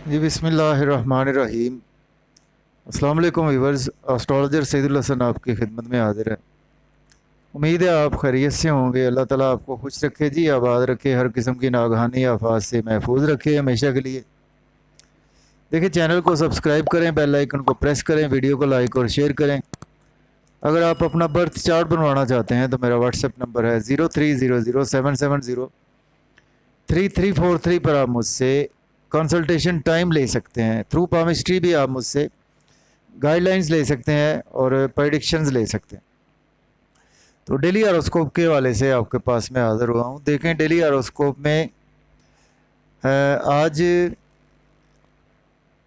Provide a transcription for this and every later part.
जी बिस्मिल्लाहिर्रहमानिर्रहीम। अस्सलाम वालेकुम व्यूवर्स। एस्ट्रोलॉजर सैदुल हसन आपकी खिदमत में हाजिर है। उम्मीद है आप खैरियत से होंगे। अल्लाह ताला आपको खुश रखे जी, आबाद रखे, हर किस्म की नागहानी आफात से महफूज रखे हमेशा के लिए। देखिए, चैनल को सब्सक्राइब करें, बेल आइकन को प्रेस करें, वीडियो को लाइक और शेयर करें। अगर आप अपना बर्थ चार्ट बनवाना चाहते हैं तो मेरा व्हाट्सएप नंबर है 030077033343 पर आप मुझसे कंसल्टेशन टाइम ले सकते हैं। थ्रू पामिस्ट्री भी आप मुझसे गाइडलाइंस ले सकते हैं और प्रेडिक्शंस ले सकते हैं। तो डेली हॉरोस्कोप के हवाले से आपके पास मैं हाज़िर हुआ हूँ। देखें, डेली हॉरोस्कोप में आज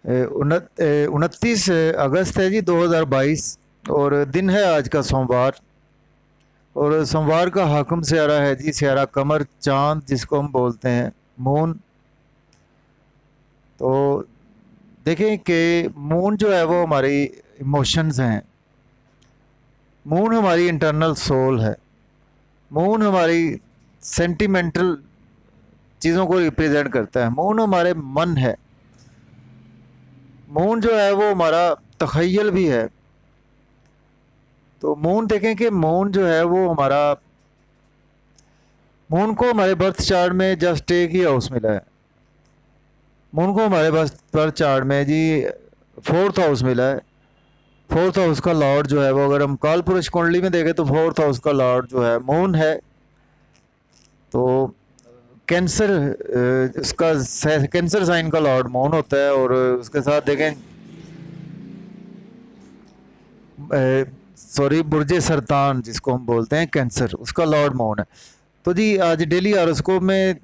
29 अगस्त है जी 2022 और दिन है आज का सोमवार। और सोमवार का हाकम स्यारा है जी स्यारा कमर, चांद जिसको हम बोलते हैं मून। तो देखें कि मून जो है वो हमारी इमोशंस हैं। मून हमारी इंटरनल सोल है। मून हमारी सेंटिमेंटल चीज़ों को रिप्रेजेंट करता है। मून हमारे मन है। मून जो है वो हमारा तखय्युल भी है। तो मून देखें कि मून जो है वो हमारा, मून को हमारे बर्थ चार्ट में जस्ट एक ही हाउस मिला है। मून को हमारे बर्थ चार्ट में जी फोर्थ हाउस मिला है। फोर्थ हाउस का लॉर्ड जो है वो, अगर हम काल पुरुष कुंडली में देखें तो फोर्थ हाउस का लॉर्ड जो है मून है। तो कैंसर, उसका कैंसर साइन का लॉर्ड मून होता है। और उसके साथ देखें, सॉरी, बुर्जे सरतान जिसको हम बोलते हैं कैंसर, उसका लॉर्ड मून है। तो जी आज डेली हॉरोस्कोप में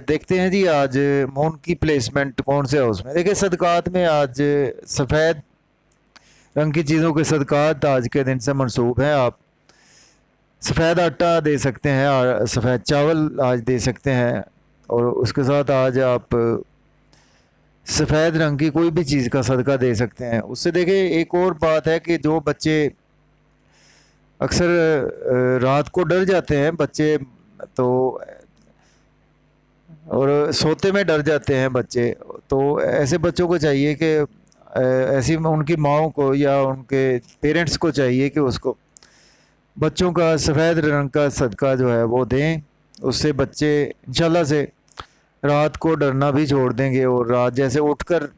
देखते हैं जी आज मून की प्लेसमेंट कौन से हाउस में। देखिए, सदकात में आज सफ़ेद रंग की चीज़ों के सदकात आज के दिन से मनसूब हैं। आप सफ़ेद आटा दे सकते हैं और सफ़ेद चावल आज दे सकते हैं। और उसके साथ आज आप सफ़ेद रंग की कोई भी चीज़ का सदका दे सकते हैं। उससे देखिए, एक और बात है कि जो बच्चे अक्सर रात को डर जाते हैं बच्चे, तो और सोते में डर जाते हैं बच्चे, तो ऐसे बच्चों को चाहिए कि ऐसी उनकी माओ को या उनके पेरेंट्स को चाहिए कि उसको बच्चों का सफ़ेद रंग का सदका जो है वो दें। उससे बच्चे इंशाल्लाह से रात को डरना भी छोड़ देंगे और रात जैसे उठकर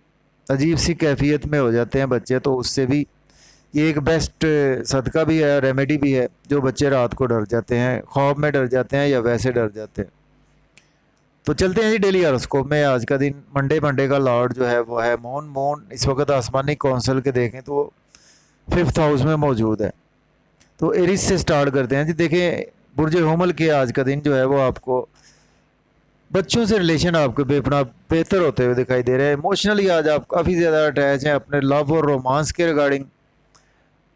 अजीब सी कैफियत में हो जाते हैं बच्चे, तो उससे भी ये एक बेस्ट सदका भी है, रेमेडी भी है। जो बच्चे रात को डर जाते हैं, ख्वाब में डर जाते हैं या वैसे डर जाते हैं। तो चलते हैं जी डेली हॉरोस्कोप में। आज का दिन मंडे का लॉर्ड जो है वो है मून। मून इस वक्त आसमानी कौंसल के देखें तो फिफ्थ हाउस में मौजूद है। तो एरिस से स्टार्ट करते हैं जी। देखें, बुर्ज हमल के आज का दिन जो है वो आपको बच्चों से रिलेशन आपके अपना बेहतर होते हुए दिखाई दे रहे हैं। इमोशनली आज आप काफ़ी ज़्यादा अटैच हैं अपने लव और रोमांस के रिगार्डिंग।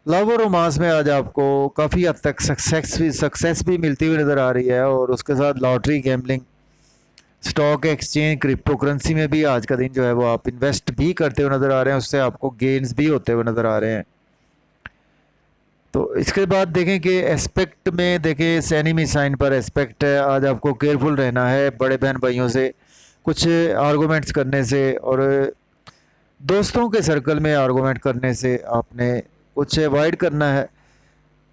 लव और रोमांस में आज आपको काफ़ी हद तक सक्सेस भी मिलती हुई नज़र आ रही है। और उसके साथ lottery, gambling, stock exchange, crypto currency में भी आज का दिन जो है वो आप इन्वेस्ट भी करते हुए नज़र आ रहे हैं। उससे आपको गेन्स भी होते हुए नज़र आ रहे हैं। तो इसके बाद देखें कि एस्पेक्ट में देखें, सैनिमी साइन पर एस्पेक्ट है। आज आपको केयरफुल रहना है बड़े बहन भाइयों से कुछ आर्गूमेंट्स करने से, और दोस्तों के सर्कल में आर्गूमेंट करने से आपने कुछ अवॉइड करना है।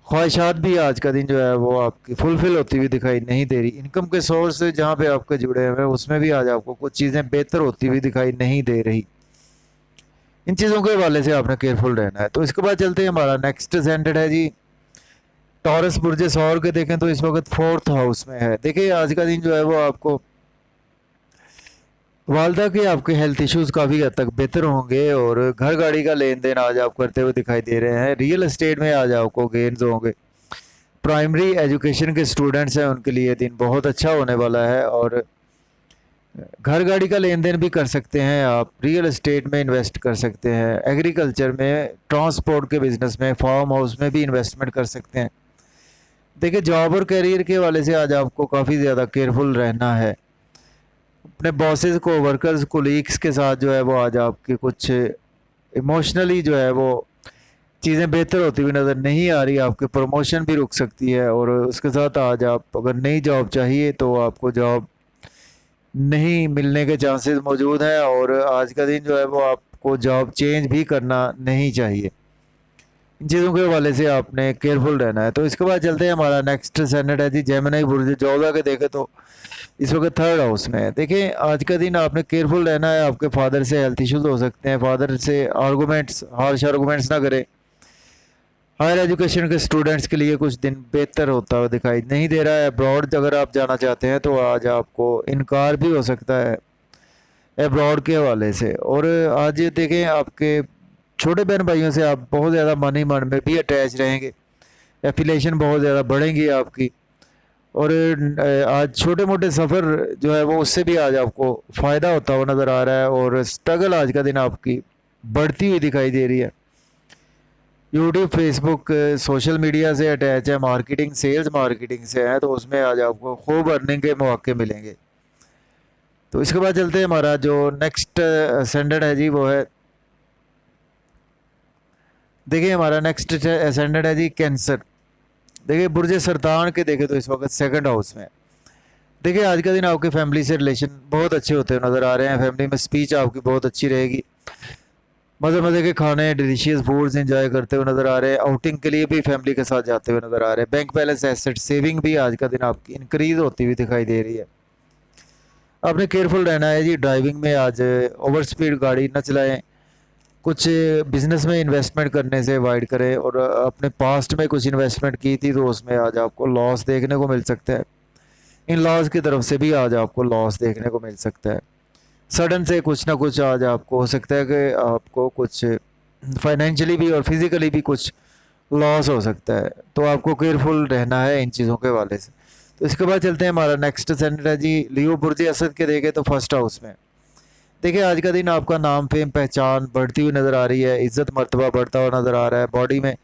ख्वाहिशात भी आज का दिन जो है वो आपकी फुलफ़िल होती हुई दिखाई नहीं दे रही। इनकम के सोर्स जहाँ पे आपके जुड़े हुए हैं उसमें भी आज आपको कुछ चीज़ें बेहतर होती हुई दिखाई नहीं दे रही। इन चीज़ों के हवाले से आपने केयरफुल रहना है। तो इसके बाद चलते हैं, हमारा नेक्स्ट सेंटेड है जी टॉरस बुर्ज सौर के। देखें तो इस वक्त फोर्थ हाउस में है। देखिए, आज का दिन जो है वो आपको वालदा के आपके हेल्थ इश्यूज़ काफ़ी हद तक बेहतर होंगे और घर गाड़ी का लेन देन आज आप करते हुए दिखाई दे रहे हैं। रियल एस्टेट में आज आपको गेन्स होंगे। प्राइमरी एजुकेशन के स्टूडेंट्स हैं उनके लिए दिन बहुत अच्छा होने वाला है। और घर गाड़ी का लेन देन भी कर सकते हैं आप, रियल एस्टेट में इन्वेस्ट कर सकते हैं, एग्रीकल्चर में, ट्रांसपोर्ट के बिज़नेस में, फार्म हाउस में भी इन्वेस्टमेंट कर सकते हैं। देखिए, जॉब और करियर के हवाले से आज आपको काफ़ी ज़्यादा केयरफुल रहना है। अपने बॉसेस को, वर्कर्स, कोलीग्स के साथ जो है वो आज आपके कुछ इमोशनली जो है वो चीज़ें बेहतर होती हुई नज़र नहीं आ रही। आपकी प्रमोशन भी रुक सकती है। और उसके साथ आज आप अगर नई जॉब चाहिए तो आपको जॉब नहीं मिलने के चांसेस मौजूद हैं, और आज का दिन जो है वो आपको जॉब चेंज भी करना नहीं चाहिए। इन चीज़ों के हवाले से आपने केयरफुल रहना है। तो इसके बाद चलते हैं, हमारा नेक्स्ट सैनेट है जी जेमिनी बुर्ज। जॉब के देखें तो इस वक्त थर्ड हाउस में है। देखिए आज का दिन आपने केयरफुल रहना है। आपके फादर से हेल्थ इश्यूज हो सकते हैं, फादर से आर्गूमेंट्स, हार्श आर्गूमेंट्स ना करें। हायर एजुकेशन के स्टूडेंट्स के लिए कुछ दिन बेहतर होता हुआ दिखाई नहीं दे रहा है। अब्रॉड अगर आप जाना चाहते हैं तो आज आपको इनकार भी हो सकता है अब्रॉड के हवाले से। और आज देखें आपके छोटे बहन भाइयों से आप बहुत ज़्यादा मन ही मन में भी अटैच रहेंगे, एफिलेशन बहुत ज़्यादा बढ़ेंगी आपकी। और आज छोटे मोटे सफ़र जो है वो उससे भी आज आपको फ़ायदा होता हुआ नज़र आ रहा है। और स्ट्रगल आज का दिन आपकी बढ़ती हुई दिखाई दे रही है। यूट्यूब, फेसबुक, सोशल मीडिया से अटैच है, मार्केटिंग, सेल्स मार्केटिंग से है, तो उसमें आज आपको खूब अर्निंग के मौके मिलेंगे। तो इसके बाद चलते हैं, हमारा जो नेक्स्ट असेंडेंट है जी वो है, देखिए हमारा नेक्स्ट असेंडेंट है जी कैंसर। देखिए बुर्ज सरतान के देखें तो इस वक्त सेकंड हाउस में। देखिए आज का दिन आपके फैमिली से रिलेशन बहुत अच्छे होते हुए नज़र आ रहे हैं। फैमिली में स्पीच आपकी बहुत अच्छी रहेगी। मज़े मज़े के खाने, डिलीशियस फूड्स एंजॉय करते हुए नज़र आ रहे हैं। आउटिंग के लिए भी फैमिली के साथ जाते हुए नज़र आ रहे हैं। बैंक बैलेंस, एसेट, सेविंग भी आज का दिन आपकी इंक्रीज़ होती हुई दिखाई दे रही है। आपने केयरफुल रहना है जी ड्राइविंग में। आज ओवर स्पीड गाड़ी न चलाएं। कुछ बिजनेस में इन्वेस्टमेंट करने से अवॉइड करें। और अपने पास्ट में कुछ इन्वेस्टमेंट की थी तो उसमें आज आपको लॉस देखने को मिल सकता है। इन लॉस की तरफ से भी आज आपको लॉस देखने को मिल सकता है। सडन से कुछ ना कुछ आज आपको हो सकता है कि आपको कुछ फाइनेंशियली भी और फिज़िकली भी कुछ लॉस हो सकता है। तो आपको केयरफुल रहना है इन चीज़ों के हवाले से। तो इसके बाद चलते हैं, हमारा नेक्स्ट सेंटर है जी लियो बुर्ज असद के देखें तो फर्स्ट हाउस में। देखिए आज का दिन आपका नाम, फेम, पहचान बढ़ती हुई नज़र आ रही है। इज़्ज़त मर्तबा बढ़ता हुआ नज़र आ रहा है। बॉडी में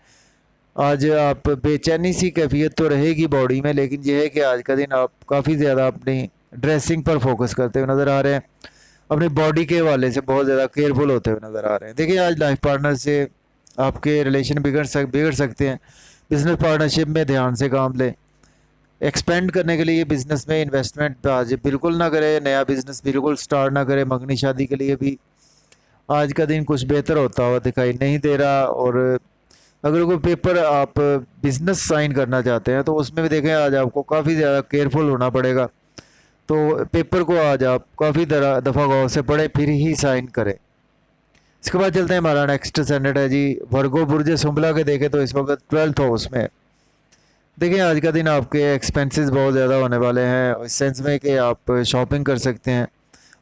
आज आप बेचैनी सी कैफियत तो रहेगी बॉडी में, लेकिन यह है कि आज का दिन आप काफ़ी ज़्यादा अपनी ड्रेसिंग पर फोकस करते हुए नज़र आ रहे हैं। अपनी बॉडी के हवाले से बहुत ज़्यादा केयरफुल होते हुए नज़र आ रहे हैं। देखिए आज लाइफ पार्टनर से आपके रिलेशन बिगड़ सकते हैं। बिज़नेस पार्टनरशिप में ध्यान से काम लें। एक्सपेंड करने के लिए बिज़नेस में इन्वेस्टमेंट आज बिल्कुल ना करें। नया बिज़नेस बिल्कुल स्टार्ट ना करें। मंगनी शादी के लिए भी आज का दिन कुछ बेहतर होता हुआ दिखाई नहीं दे रहा। और अगर कोई पेपर आप बिज़नेस साइन करना चाहते हैं तो उसमें भी देखें आज आपको काफ़ी ज़्यादा केयरफुल होना पड़ेगा। तो पेपर को आज आप काफ़ी दफ़ा गौर से पढ़ें फिर ही साइन करें। इसके बाद चलते हैं, हमारा नेक्स्ट सैनेट है जी वर्गो बुर्ज सुंबला के देखें तो इस वक्त 12th हाउस में है। देखिए आज का दिन आपके एक्सपेंसेस बहुत ज़्यादा होने वाले हैं, इस सेंस में कि आप शॉपिंग कर सकते हैं,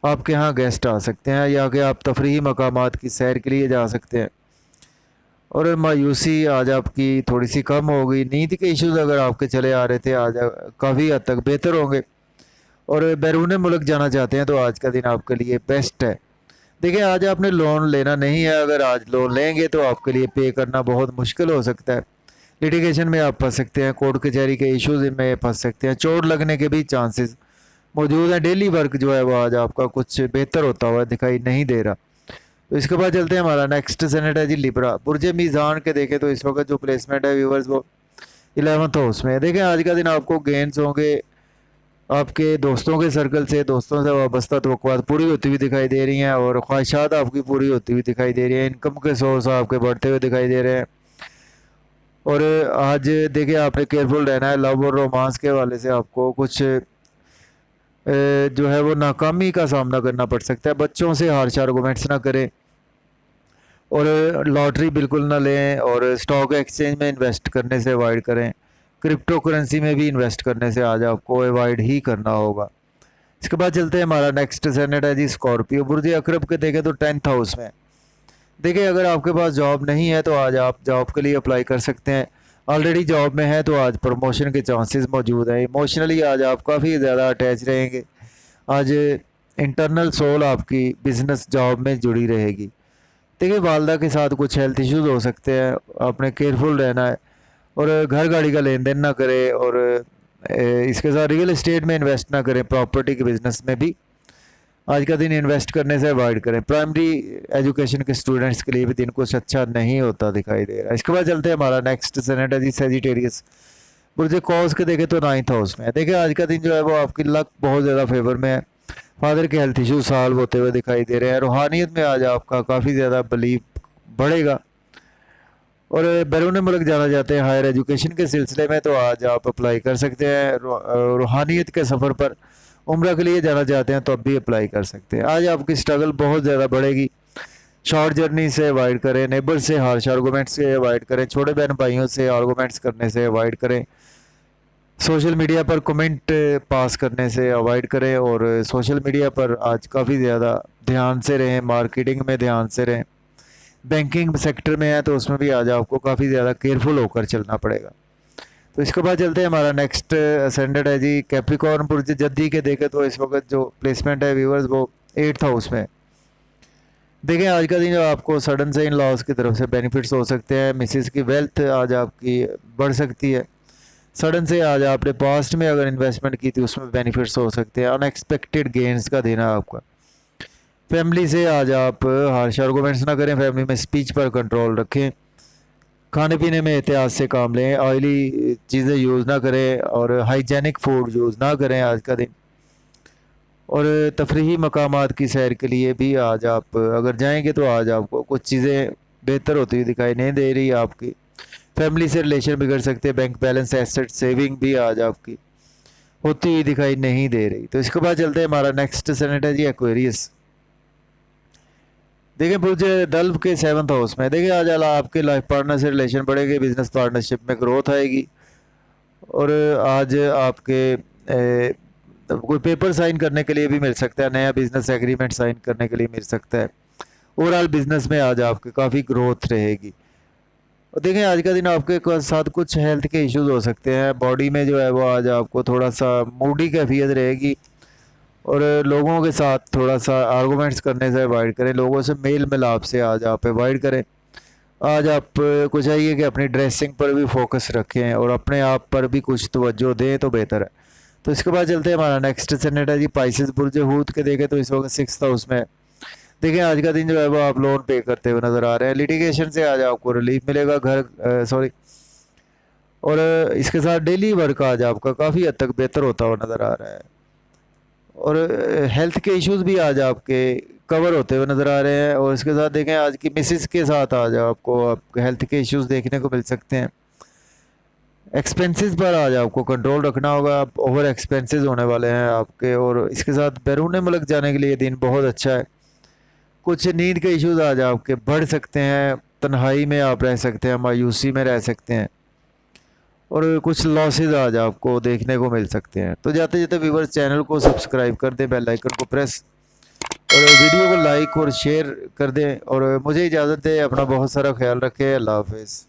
आपके यहाँ गेस्ट आ सकते हैं, या कि आप तफरीही मकामात की सैर के लिए जा सकते हैं। और मायूसी आज आपकी थोड़ी सी कम हो गई। नींद के इश्यूज़ अगर आपके चले आ रहे थे आज काफ़ी हद तक बेहतर होंगे। और बैरून मुल्क जाना चाहते हैं तो आज का दिन आपके लिए बेस्ट है। देखिए आज आपने लोन लेना नहीं है। अगर आज लोन लेंगे तो आपके लिए पे करना बहुत मुश्किल हो सकता है। लिटिगेशन में आप फंस सकते हैं, कोर्ट कचहरी के इश्यूज में फंस सकते हैं, चोट लगने के भी चांसेस मौजूद हैं। डेली वर्क जो है वो आज आपका कुछ बेहतर होता हुआ दिखाई नहीं दे रहा। तो इसके बाद चलते हैं, हमारा नेक्स्ट सैनेट है जी लिब्रा बुर्ज मीज़ान के देखें तो इस वक्त जो प्लेसमेंट है व्यूवर्स वो 11th हाउस में है। देखें आज का दिन आपको गेंस होंगे। आपके दोस्तों के सर्कल से, दोस्तों से वाबस्ता तवक्कुआत पूरी होती हुई दिखाई दे रही हैं और ख्वाहिशात आपकी पूरी होती हुई दिखाई दे रही हैं। इनकम के सोर्स आपके बढ़ते हुए दिखाई दे रहे हैं। और आज देखिए आपने केयरफुल रहना है। लव और रोमांस के हवाले से आपको कुछ जो है वो नाकामी का सामना करना पड़ सकता है। बच्चों से हार्श आर्गूमेंट्स ना करें और लॉटरी बिल्कुल ना लें। और स्टॉक एक्सचेंज में इन्वेस्ट करने से अवॉइड करें। क्रिप्टो करेंसी में भी इन्वेस्ट करने से आज आपको अवॉइड ही करना होगा। इसके बाद चलते हैं, हमारा नेक्स्ट सैनेट है जी स्कॉर्पियो बुर्ज अकरब के देखें तो 10th हाउस में। देखिए अगर आपके पास जॉब नहीं है तो आज आप जॉब के लिए अप्लाई कर सकते हैं। ऑलरेडी जॉब में है तो आज प्रमोशन के चांसेस मौजूद हैं। इमोशनली आज आप काफ़ी ज़्यादा अटैच रहेंगे। आज इंटरनल सोल आपकी बिजनेस जॉब में जुड़ी रहेगी। देखिए वालदा के साथ कुछ हेल्थ इश्यूज हो सकते हैं, आपने केयरफुल रहना है। और घर गाड़ी का लेन देन ना करें। और इसके साथ रियल एस्टेट में इन्वेस्ट ना करें। प्रॉपर्टी के बिजनेस में भी आज का दिन इन्वेस्ट करने से अवॉइड करें। प्राइमरी एजुकेशन के स्टूडेंट्स के लिए भी दिन कुछ अच्छा नहीं होता दिखाई दे रहा है। इसके बाद चलते हैं, हमारा नेक्स्ट सैनेट है जी सेजिटेरियस बुर्ज कॉज के देखें तो 9th हाउस में है। देखिए आज का दिन जो है वो आपकी लक बहुत ज़्यादा फेवर में है। फादर के हेल्थ इश्यूज सॉल्व होते हुए दिखाई दे रहे हैं। रूहानियत में आज आपका काफ़ी ज़्यादा बिलीव बढ़ेगा। और बैरून मुल्क जाना चाहते हैं हायर एजुकेशन के सिलसिले में, तो आज आप अप्लाई कर सकते हैं। रूहानियत के सफ़र पर उम्रा के लिए जाना चाहते हैं तो अब भी अप्लाई कर सकते हैं। आज आपकी स्ट्रगल बहुत ज़्यादा बढ़ेगी। शॉर्ट जर्नी से अवॉइड करें, नेबर से हार्श आर्गूमेंट्स से अवॉइड करें, छोटे बहन भाइयों से आर्गूमेंट्स करने से अवॉइड करें, सोशल मीडिया पर कमेंट पास करने से अवॉइड करें। और सोशल मीडिया पर आज काफ़ी ज़्यादा ध्यान से रहें, मार्केटिंग में ध्यान से रहें। बैंकिंग सेक्टर में है तो उसमें भी आज आपको काफ़ी ज़्यादा केयरफुल होकर चलना पड़ेगा। तो इसके बाद चलते हैं, हमारा नेक्स्ट असेंडेंट है जी कैप्रिकॉर्न बुर्ज जद्दी के। देखें तो इस वक्त जो प्लेसमेंट है व्यूवर्स वो 8th हाउस में। देखें आज का दिन जो आपको सडन से इन लॉस की तरफ से बेनिफिट्स हो सकते हैं। मिसिस की वेल्थ आज आपकी बढ़ सकती है। सडन से आज आपने पास्ट में अगर इन्वेस्टमेंट की थी उसमें बेनिफिट्स हो सकते हैं। अनएक्सपेक्टेड गेंस का दिन है आपका। फैमिली से आज आप हार्श आर्गूमेंट्स ना करें, फैमिली में स्पीच पर कंट्रोल रखें, खाने पीने में एहतियात से काम लें, ऑयली चीज़ें यूज़ ना करें और हाइजेनिक फूड यूज़ ना करें आज का दिन। और तफरीही मकामात की सैर के लिए भी आज आप अगर जाएंगे तो आज आपको कुछ चीज़ें बेहतर होती हुई दिखाई नहीं दे रही। आपकी फैमिली से रिलेशन बिगड़ सकते हैं। बैंक बैलेंस एसेट सेविंग भी आज आपकी होती हुई दिखाई नहीं दे रही। तो इसके बाद चलते हैं, हमारा नेक्स्ट सेनेट है जी एक्वेरियस। देखिए बुर्ज डल्फ के 7th हाउस में। देखिए आज आपके लाइफ पार्टनर से रिलेशन बढ़ेगी, बिजनेस पार्टनरशिप में ग्रोथ आएगी। और आज आपके कोई पेपर साइन करने के लिए भी मिल सकता है, नया बिजनेस एग्रीमेंट साइन करने के लिए मिल सकता है। ओवरऑल बिजनेस में आज आपके काफ़ी ग्रोथ रहेगी। और देखें आज का दिन आपके साथ कुछ हेल्थ के इश्यूज हो सकते हैं। बॉडी में जो है वो आज आपको थोड़ा सा मूडी कैफियत रहेगी। और लोगों के साथ थोड़ा सा आर्गूमेंट्स करने से अवॉइड करें, लोगों से मेल मिलाप से आज आप अवॉइड करें। आज आप को चाहिए कि अपनी ड्रेसिंग पर भी फोकस रखें और अपने आप पर भी कुछ तवज्जो दें तो बेहतर है। तो इसके बाद चलते हैं, हमारा नेक्स्ट सेनेट है जी पाइसेस बुर्ज हूत के। देखें तो इस वक्त 6th हाउस में। देखें आज का दिन जो है वो आप लोन पे करते हुए नज़र आ रहे हैं। लिटिगेशन से आज आपको रिलीफ मिलेगा, और इसके साथ डेली वर्क आज आपका काफ़ी हद तक बेहतर होता हुआ नज़र आ रहा है। और हेल्थ के इश्यूज भी आज आपके कवर होते हुए नज़र आ रहे हैं। और इसके साथ देखें आज की मिसिस के साथ आज आपको हेल्थ के इश्यूज देखने को मिल सकते हैं। एक्सपेंसेस पर आज आपको कंट्रोल रखना होगा, आप ओवर एक्सपेंसेस होने वाले हैं आपके। और इसके साथ बैरून मुल्क जाने के लिए दिन बहुत अच्छा है। कुछ नींद के इश्यूज आज आपके बढ़ सकते हैं, तन्हाई में आप रह सकते हैं, मायूसी में रह सकते हैं। और कुछ लॉसेज आज आपको देखने को मिल सकते हैं। तो जाते जाते व्यूवर्स चैनल को सब्सक्राइब कर दें, बेल आइकन को प्रेस और वीडियो को लाइक और शेयर कर दें। और मुझे इजाज़त दें, अपना बहुत सारा ख्याल रखें। अल्लाह हाफिज़।